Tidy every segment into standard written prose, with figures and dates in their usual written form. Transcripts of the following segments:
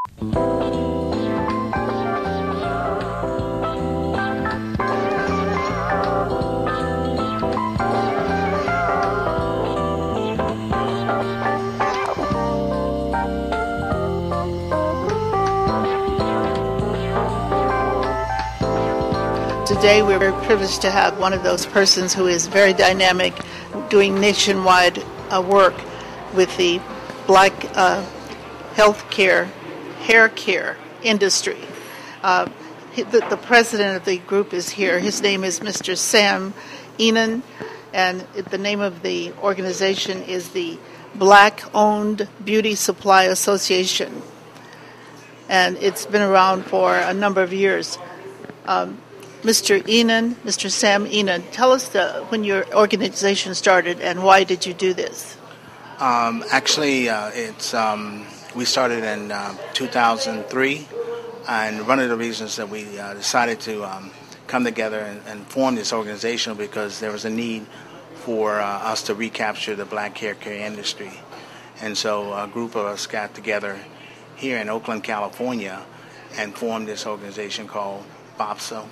Today we're very privileged to have one of those persons who is very dynamic, doing nationwide work with the black healthcare, hair care industry. The president of the group is here. His name is Mr. Sam Enan, and the name of the organization is the Black-Owned Beauty Supply Association. And it's been around for a number of years. Mr. Sam Enan, tell us when your organization started and why did you do this? We started in 2003, and one of the reasons that we decided to come together and form this organization because there was a need for us to recapture the black hair care industry. And so a group of us got together here in Oakland, California, and formed this organization called B.O.B.S.A,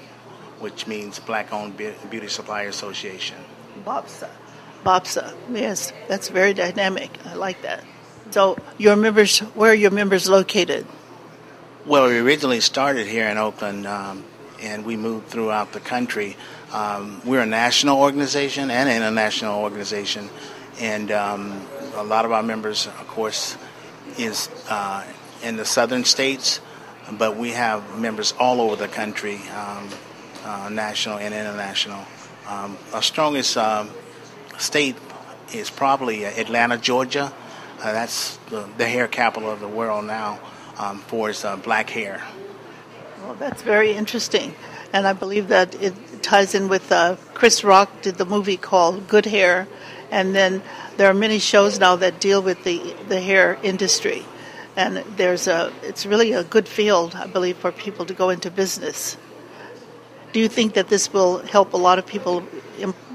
which means Black-Owned Beauty Supply Association. B.O.B.S.A. B.O.B.S.A. Yes, that's very dynamic. I like that. So your members, where are your members located? Well, we originally started here in Oakland, and we moved throughout the country. We're a national organization and an international organization, and a lot of our members, of course, is in the southern states, but we have members all over the country, national and international. Our strongest state is probably Atlanta, Georgia. That's the hair capital of the world now for its black hair. Well, that's very interesting. And I believe that it ties in with Chris Rock did the movie called Good Hair. And then there are many shows now that deal with the hair industry. And it's really a good field, I believe, for people to go into business. Do you think that this will help a lot of people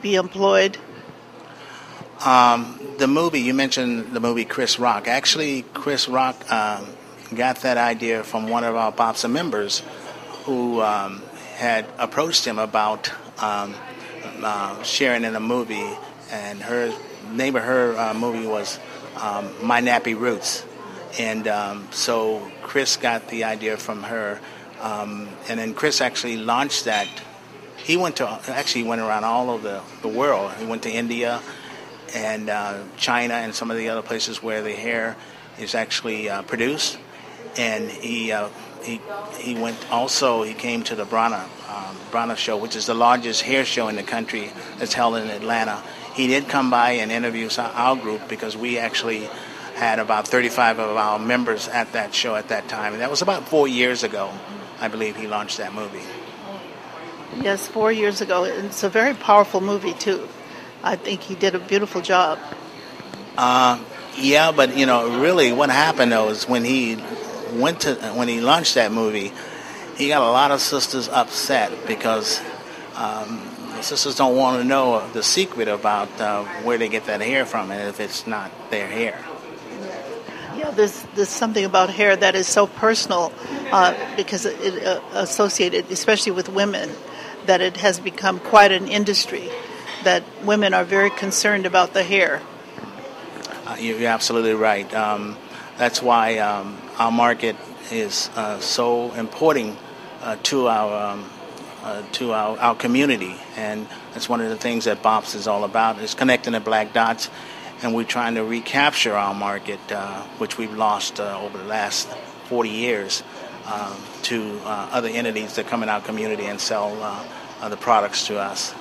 be employed? The movie, you mentioned the movie Chris Rock. Actually, Chris Rock got that idea from one of our B.O.B.S.A members who had approached him about sharing in a movie, and her name of her movie was My Nappy Roots. And so Chris got the idea from her, and then Chris actually launched that. He went around all over the world. He went to India and China and some of the other places where the hair is actually produced. And he went also. He came to the B.O.B.S.A show, which is the largest hair show in the country that's held in Atlanta. He did come by and interview our group because we actually had about 35 of our members at that show at that time. And that was about 4 years ago, I believe he launched that movie. Yes, 4 years ago. It's a very powerful movie, too. I think he did a beautiful job. Yeah, but, really what happened, though, is when he launched that movie, he got a lot of sisters upset because the sisters don't want to know the secret about where they get that hair from and if it's not their hair. Yeah, there's something about hair that is so personal because it associated, especially with women, that it has become quite an industry, that women are very concerned about the hair. You're absolutely right. That's why our market is so important to our community, and that's one of the things that B.O.B.S.A is all about, is connecting the black dots, and we're trying to recapture our market, which we've lost over the last 40 years to other entities that come in our community and sell the products to us.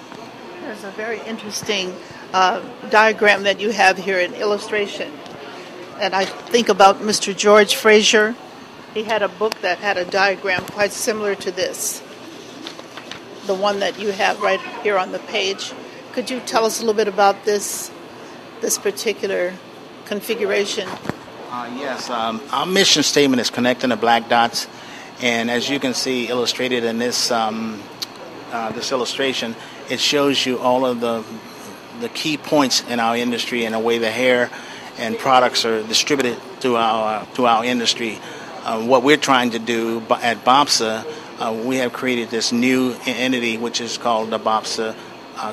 There's a very interesting diagram that you have here, an illustration, and I think about Mr. George Fraser. He had a book that had a diagram quite similar to this, the one that you have right here on the page. Could you tell us a little bit about this particular configuration? Yes. Our mission statement is connecting the black dots, and as you can see illustrated in this this illustration, it shows you all of the key points in our industry and the way the hair and products are distributed through our industry. what we're trying to do at B.O.B.S.A, we have created this new entity which is called the B.O.B.S.A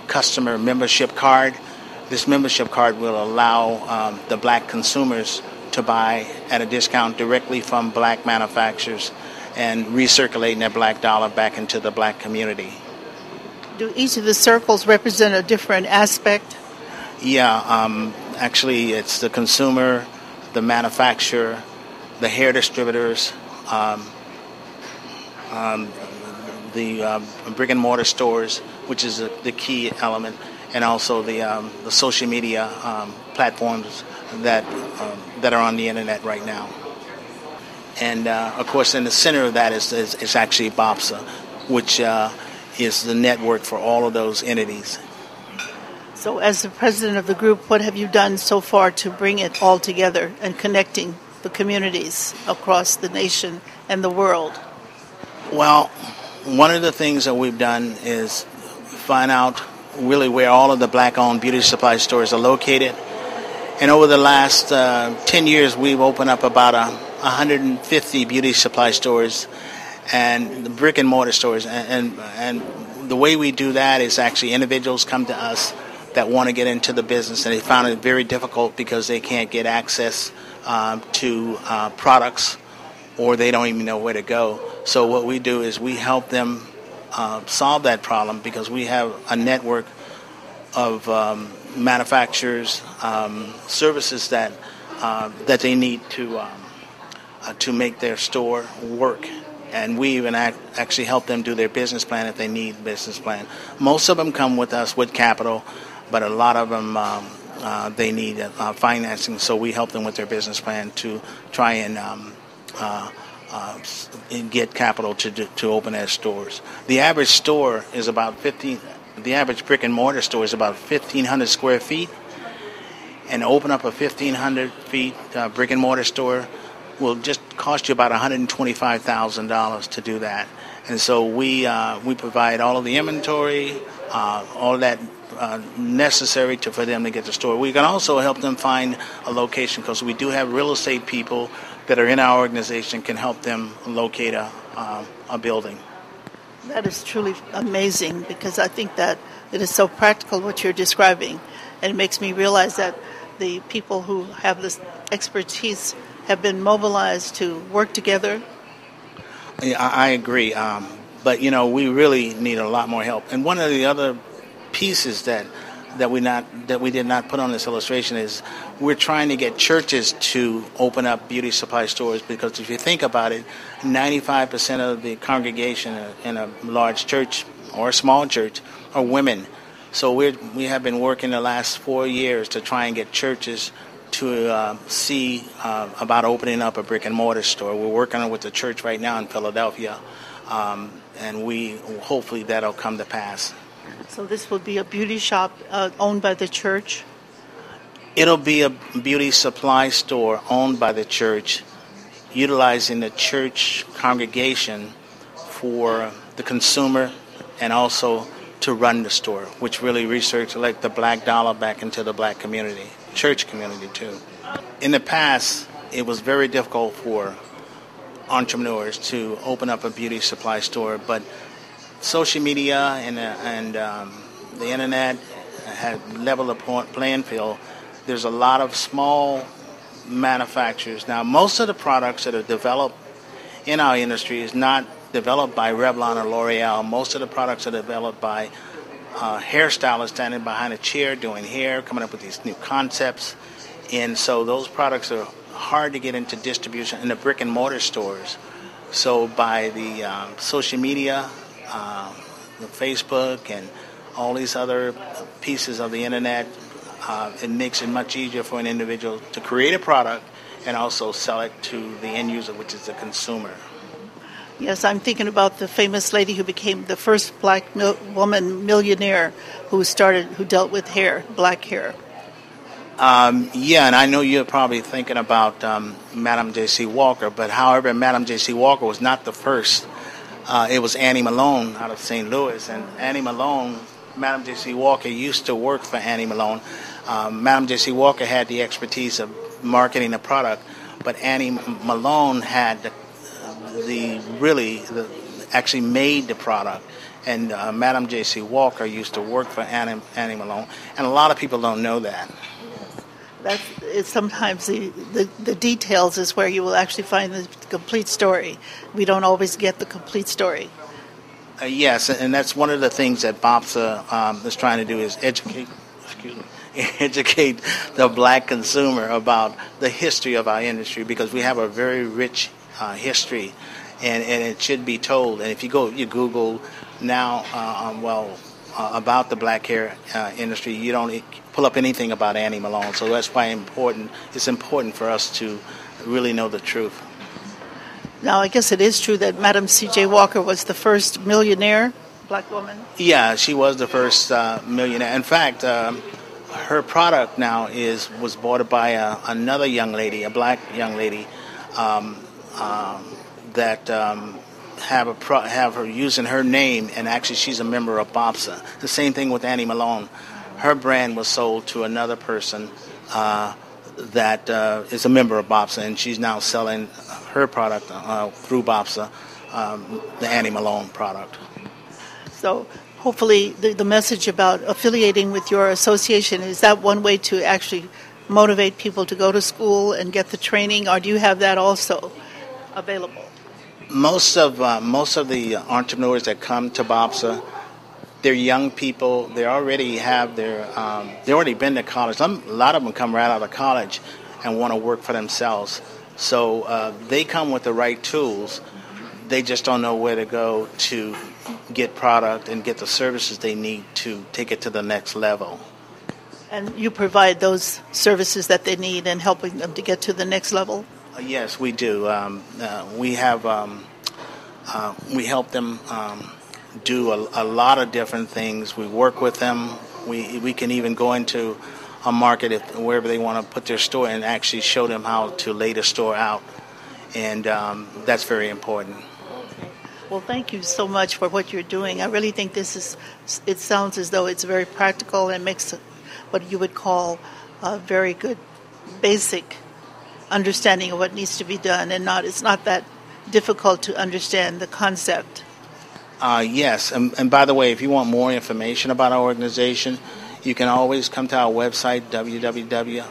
customer membership card. This membership card will allow the black consumers to buy at a discount directly from black manufacturers and recirculating their black dollar back into the black community. Do each of the circles represent a different aspect? Yeah, actually it's the consumer, the manufacturer, the hair distributors, the brick and mortar stores, which is the key element, and also the social media platforms that are on the internet right now. And of course, in the center of that is actually B.O.B.S.A, which is the network for all of those entities. So, as the president of the group, what have you done so far to bring it all together and connecting the communities across the nation and the world? Well, one of the things that we've done is find out really where all of the black-owned beauty supply stores are located. And over the last 10 years, we've opened up about 150 beauty supply stores and the brick and mortar stores. And the way we do that is actually individuals come to us that want to get into the business, and they found it very difficult because they can't get access to products, or they don't even know where to go. So what we do is we help them solve that problem, because we have a network of manufacturers, services that they need to make their store work. And we even actually help them do their business plan if they need a business plan. Most of them come with us with capital, but a lot of them they need financing, so we help them with their business plan to try and get capital to open their stores. The average store is about the average brick and mortar store is about 1,500 square feet, and open up a 1,500 feet brick and mortar store will just cost you about $125,000 to do that. And so we provide all of the inventory, all of that necessary for them to get the store. We can also help them find a location, because we do have real estate people that are in our organization, can help them locate a building. That is truly amazing, because I think that it is so practical what you're describing, and it makes me realize that the people who have this expertise have been mobilized to work together. Yeah, I agree, but we really need a lot more help. And one of the other pieces that we did not put on this illustration is we're trying to get churches to open up beauty supply stores, because if you think about it, 95% of the congregation in a large church or a small church are women. So we have been working the last 4 years to try and get churches to see about opening up a brick and mortar store. We're working with the church right now in Philadelphia, and hopefully that'll come to pass. So this will be a beauty shop owned by the church? It'll be a beauty supply store owned by the church, utilizing the church congregation for the consumer and also to run the store, which really recirculates the black dollar back into the black community, church community too. In the past, it was very difficult for entrepreneurs to open up a beauty supply store, but social media and the internet had leveled the playing field. There's a lot of small manufacturers. Now, most of the products that are developed in our industry is not developed by Revlon or L'Oreal. Most of the products are developed by hairstylists standing behind a chair doing hair, coming up with these new concepts. And so those products are hard to get into distribution in the brick and mortar stores. So by the social media, the Facebook and all these other pieces of the internet, it makes it much easier for an individual to create a product and also sell it to the end user, which is the consumer. Yes, I'm thinking about the famous lady who became the first black woman millionaire who dealt with hair, black hair. Yeah, and I know you're probably thinking about Madam J.C. Walker, but however, Madam J.C. Walker was not the first. It was Annie Malone out of St. Louis, and Annie Malone, Madam J.C. Walker used to work for Annie Malone. Madam J.C. Walker had the expertise of marketing the product, but Annie Malone had actually made the product. And Madam J.C. Walker used to work for Annie Malone, and a lot of people don't know that. It's sometimes the details is where you will actually find the complete story. We don't always get the complete story. Yes, and that's one of the things that B.O.B.S.A is trying to do, is educate the black consumer about the history of our industry, because we have a very rich history, and it should be told. And if you Google now, about the black hair industry, you don't pull up anything about Annie Malone. So that's why it's important for us to really know the truth. Now, I guess it is true that Madam C.J. Walker was the first millionaire black woman. Yeah, she was the first millionaire. In fact, her product now was bought by another young lady, a black young lady, that have her using her name, and actually she's a member of B.O.B.S.A. The same thing with Annie Malone. Her brand was sold to another person that is a member of B.O.B.S.A, and she's now selling her product through B.O.B.S.A, the Annie Malone product. So hopefully the message about affiliating with your association, is that one way to actually motivate people to go to school and get the training, or do you have that also available? Most of the entrepreneurs that come to B.O.B.S.A, they're young people. They already have they already been to college. A lot of them come right out of college and want to work for themselves. So they come with the right tools. They just don't know where to go to get product and get the services they need to take it to the next level. And you provide those services that they need and helping them to get to the next level? Yes, we do. We help them do a lot of different things. We work with them. We can even go into a market wherever they want to put their store and actually show them how to lay the store out. And that's very important. Well, thank you so much for what you're doing. I really think it sounds as though it's very practical and makes what you would call a very good basic understanding of what needs to be done, and it's not that difficult to understand the concept. Yes, and by the way, if you want more information about our organization, you can always come to our website, www.B.O.B.S.A.org.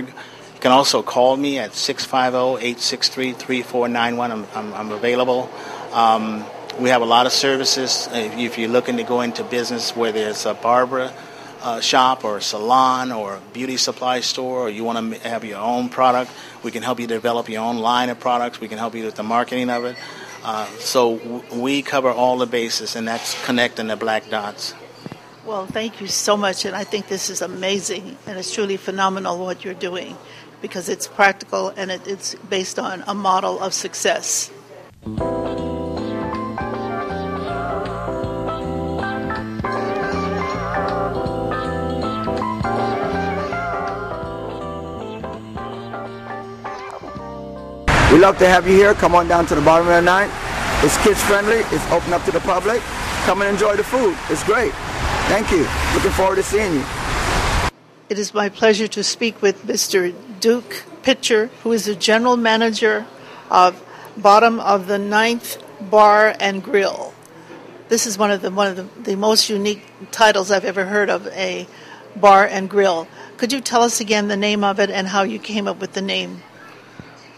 You can also call me at 650-863-3491. I'm available. We have a lot of services. If you're looking to go into business, whether it's a barber shop or a salon or a beauty supply store, or you want to have your own product, we can help you develop your own line of products. We can help you with the marketing of it. So we cover all the bases, and that's connecting the black dots. Well, thank you so much, and I think this is amazing, and it's truly phenomenal what you're doing, because it's practical and it's based on a model of success. We'd love to have you here. Come on down to the bottom of the night. It's kids friendly. It's open up to the public. Come and enjoy the food. It's great. Thank you. Looking forward to seeing you. It is my pleasure to speak with Mr. Duke Pitcher, who is the general manager of Bottom of the Ninth Bar and Grill. This is one of the most unique titles I've ever heard of, a bar and grill. Could you tell us again the name of it and how you came up with the name?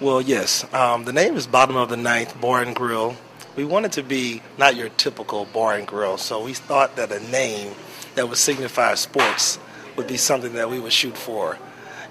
Well, yes. The name is Bottom of the Ninth Bar and Grill. We wanted to be not your typical bar and grill, so we thought that a name that would signify sports would be something that we would shoot for.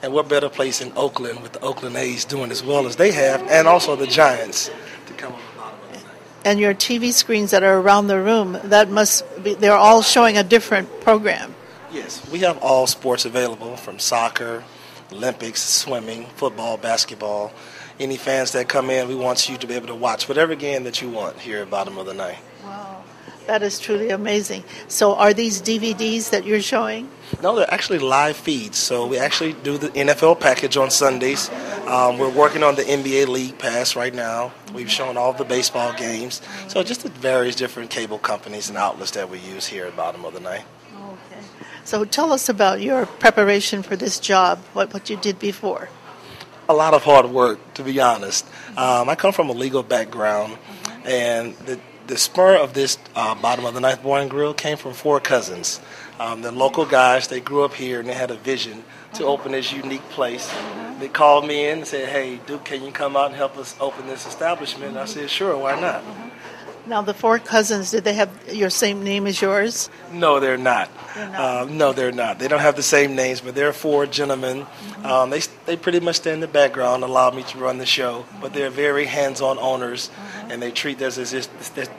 And what better place in Oakland with the Oakland A's doing as well as they have, and also the Giants, to come on the bottom of the ninth. And your TV screens that are around the room, they're all showing a different program. Yes, we have all sports available, from soccer, Olympics, swimming, football, basketball. Any fans that come in, we want you to be able to watch whatever game that you want here at Bottom of the Ninth. Wow, that is truly amazing. So are these DVDs that you're showing? No, they're actually live feeds. So we actually do the NFL package on Sundays. We're working on the NBA League Pass right now. We've shown all the baseball games. So just the various different cable companies and outlets that we use here at Bottom of the Ninth. Okay. So tell us about your preparation for this job, what you did before. A lot of hard work, to be honest. I come from a legal background, and the spur of this Bottom of the Ninth Bar and Grill came from four cousins. The local guys, they grew up here, and they had a vision to open this unique place. They called me in and said, "Hey, Duke, can you come out and help us open this establishment?" And I said, "Sure, why not?" Now, the four cousins, did they have your same name as yours? No, they're not. They're not. No, they're not. They don't have the same names, but they're four gentlemen. They pretty much stay in the background, allow me to run the show, but they're very hands-on owners, and they treat this as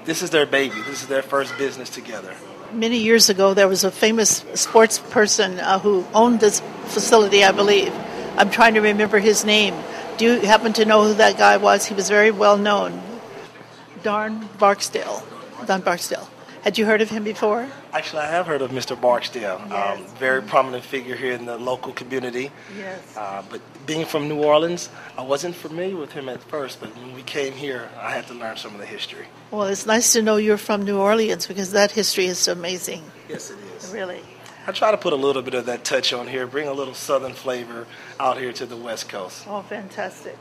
this is their baby. This is their first business together. Many years ago, there was a famous sports person who owned this facility, I believe. I'm trying to remember his name. Do you happen to know who that guy was? He was very well known. Don Barksdale. Had you heard of him before? Actually, I have heard of Mr. Barksdale. Yes. Very prominent figure here in the local community. Yes. But being from New Orleans, I wasn't familiar with him at first, but when we came here, I had to learn some of the history. Well, it's nice to know you're from New Orleans because that history is amazing. Yes, it is. Really. I try to put a little bit of that touch on here, bring a little southern flavor out here to the West Coast. Oh, fantastic.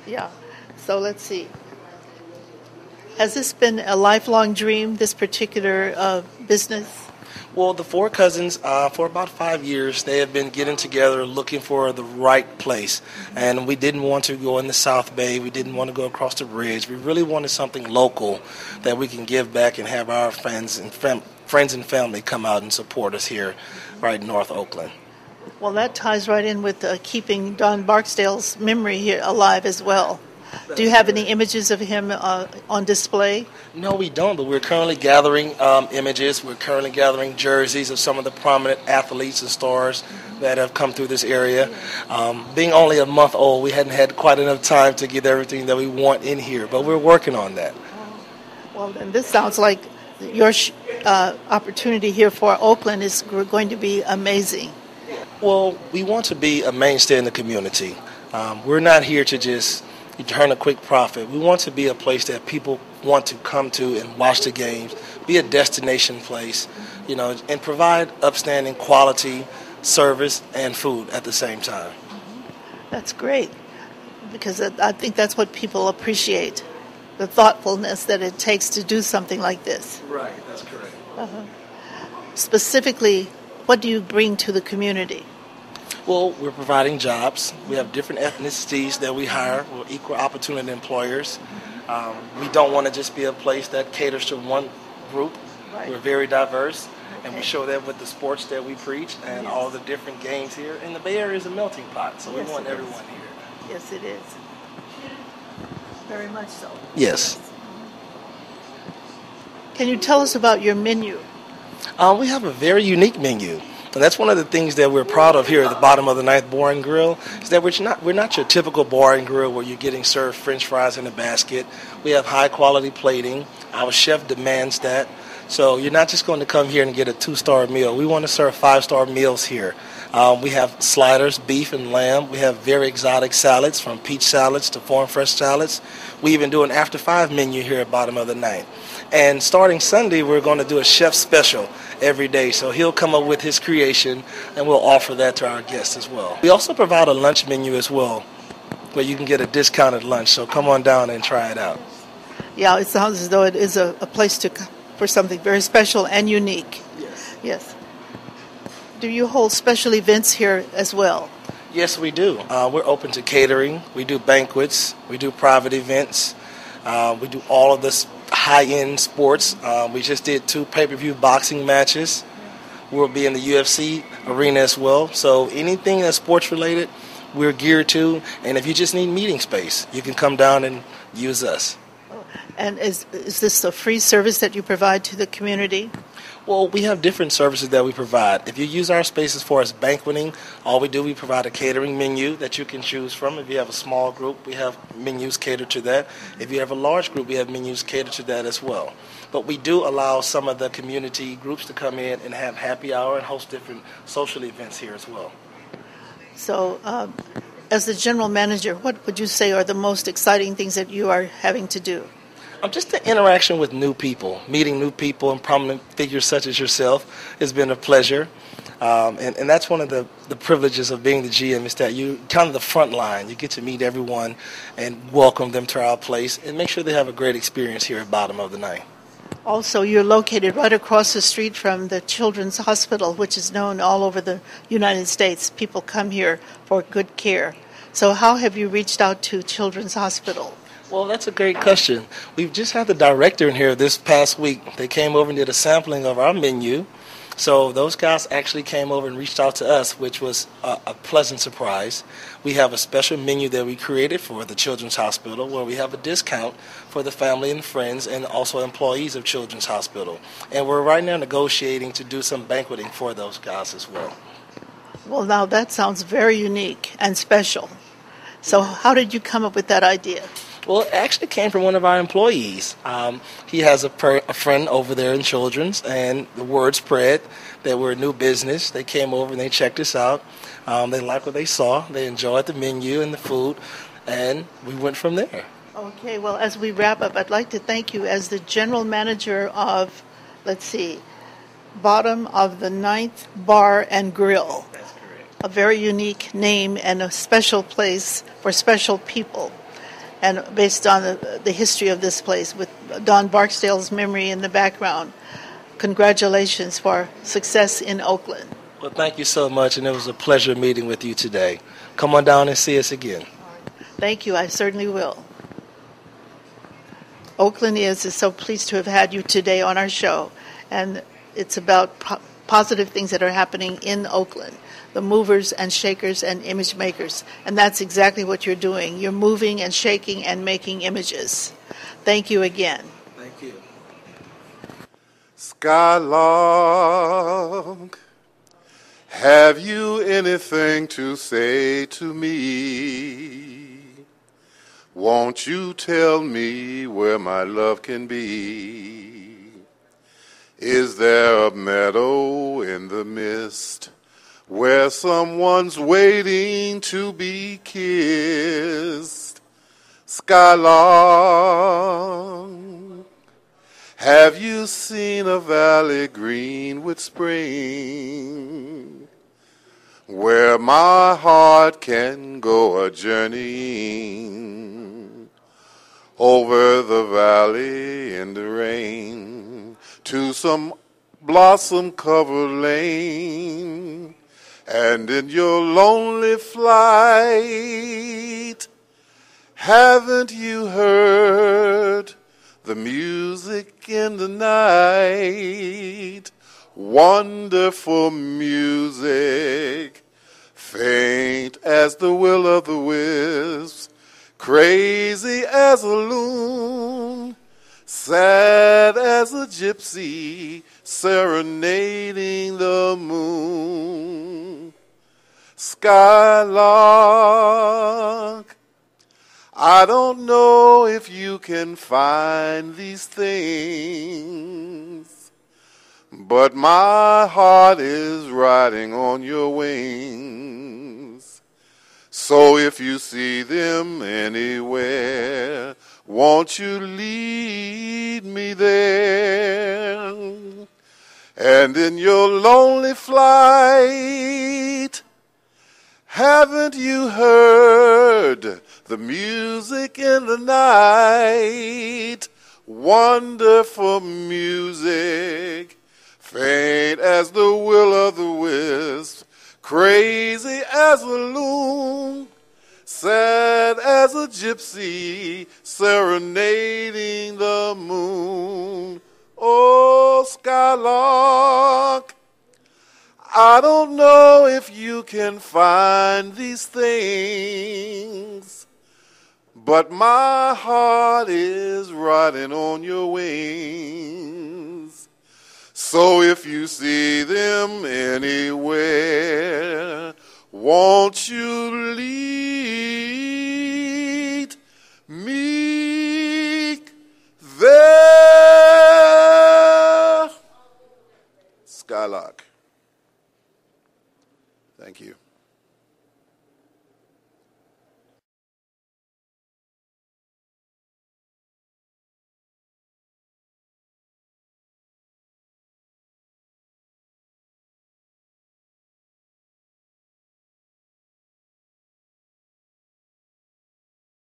Yeah. So let's see. Has this been a lifelong dream, this particular business? Well, the four cousins, for about 5 years, they have been getting together looking for the right place. And we didn't want to go in the South Bay. We didn't want to go across the bridge. We really wanted something local that we can give back and have our friends and family come out and support us here right in North Oakland. Well, that ties right in with keeping Don Barksdale's memory here alive as well. Do you have any images of him on display? No, we don't, but we're currently gathering images. We're currently gathering jerseys of some of the prominent athletes and stars that have come through this area. Being only a month old, we hadn't had quite enough time to get everything that we want in here, but we're working on that. Well, then this sounds like your opportunity here for Oakland is going to be amazing. Well, we want to be a mainstay in the community. We're not here to just turn a quick profit. We want to be a place that people want to come to and watch the games, be a destination place, and provide upstanding quality service and food at the same time. That's great, because I think that's what people appreciate, the thoughtfulness that it takes to do something like this. Right, that's correct. Specifically, what do you bring to the community? Well, we're providing jobs. We have different ethnicities that we hire. We're equal opportunity employers. We don't want to just be a place that caters to one group. Right. We're very diverse, and we show that with the sports that we preach and all the different games here. And the Bay Area is a melting pot, so we want everyone here. Yes, it is. Very much so. Yes. Can you tell us about your menu? We have a very unique menu. And that's one of the things that we're proud of here at the Bottom of the Ninth Bar and Grill, is that we're not your typical bar and grill where you're getting served French fries in a basket. We have high quality plating. Our chef demands that. So you're not just going to come here and get a 2-star meal. We want to serve 5-star meals here. We have sliders, beef and lamb. We have very exotic salads, from peach salads to farm fresh salads. We even do an after 5 menu here at Bottom of the Ninth. And starting Sunday, we're going to do a chef special every day. So he'll come up with his creation, and we'll offer that to our guests as well. We also provide a lunch menu as well, where you can get a discounted lunch. So come on down and try it out. Yeah, it sounds as though it is a place for something very special and unique. Yes. Yes. Do you hold special events here as well? Yes, we do. We're open to catering. We do banquets. We do private events. We do all of this high-end sports. We just did 2 pay-per-view boxing matches. We'll be in the UFC arena as well. So anything that's sports-related, we're geared to. And if you just need meeting space, you can come down and use us. And is this a free service that you provide to the community? Well, we have different services that we provide. If you use our space as far as banqueting, we provide a catering menu that you can choose from. If you have a small group, we have menus catered to that. If you have a large group, we have menus catered to that as well. But we do allow some of the community groups to come in and have happy hour and host different social events here as well. So, as the general manager, what would you say are the most exciting things that you are having to do? Just the interaction with new people, meeting new people and prominent figures such as yourself has been a pleasure. And that's one of the privileges of being the GM is that you kind of the front line. You get to meet everyone and welcome them to our place and make sure they have a great experience here at Bottom of the Ninth. Also, you're located right across the street from the Children's Hospital, which is known all over the United States. People come here for good care. So how have you reached out to Children's Hospital? Well, that's a great question. We've just had the director in here this past week. They came over and did a sampling of our menu. So those guys actually came over and reached out to us, which was a pleasant surprise. We have a special menu that we created for the Children's Hospital where we have a discount for the family and friends and also employees of Children's Hospital. And we're right now negotiating to do some banqueting for those guys as well. Well, now that sounds very unique and special. So how did you come up with that idea? Well, it actually came from one of our employees. He has a friend over there in Children's, and the word spread that we're a new business. They came over and they checked us out. They liked what they saw. They enjoyed the menu and the food, and we went from there. Okay, well, as we wrap up, I'd like to thank you as the general manager of, Bottom of the Ninth Bar and Grill. That's correct. A very unique name and a special place for special people. And based on the history of this place, with Don Barksdale's memory in the background, congratulations for success in Oakland. Well, thank you so much, and it was a pleasure meeting with you today. Come on down and see us again. Thank you, I certainly will. Oakland is so pleased to have had you today on our show, and it's about positive things that are happening in Oakland. The movers and shakers and image makers. And that's exactly what you're doing. You're moving and shaking and making images. Thank you again. Thank you. Skylark, have you anything to say to me? Won't you tell me where my love can be? Is there a meadow in the mist where someone's waiting to be kissed? Skylark, have you seen a valley green with spring, where my heart can go a-journeying over the valley in the rain to some blossom-covered lane? And in your lonely flight, haven't you heard the music in the night? Wonderful music, faint as the will-o'-the-wisp, crazy as a loon, sad as a gypsy serenading the moon. Skylark, I don't know if you can find these things, but my heart is riding on your wings. So if you see them anywhere, won't you lead me there? And in your lonely flight, haven't you heard the music in the night? Wonderful music, faint as the will-o'-the-wisp, crazy as a loon, sad as a gypsy serenading the moon. Oh, Skylark, I don't know if you can find these things, but my heart is riding on your wings. So if you see them anywhere, won't you leave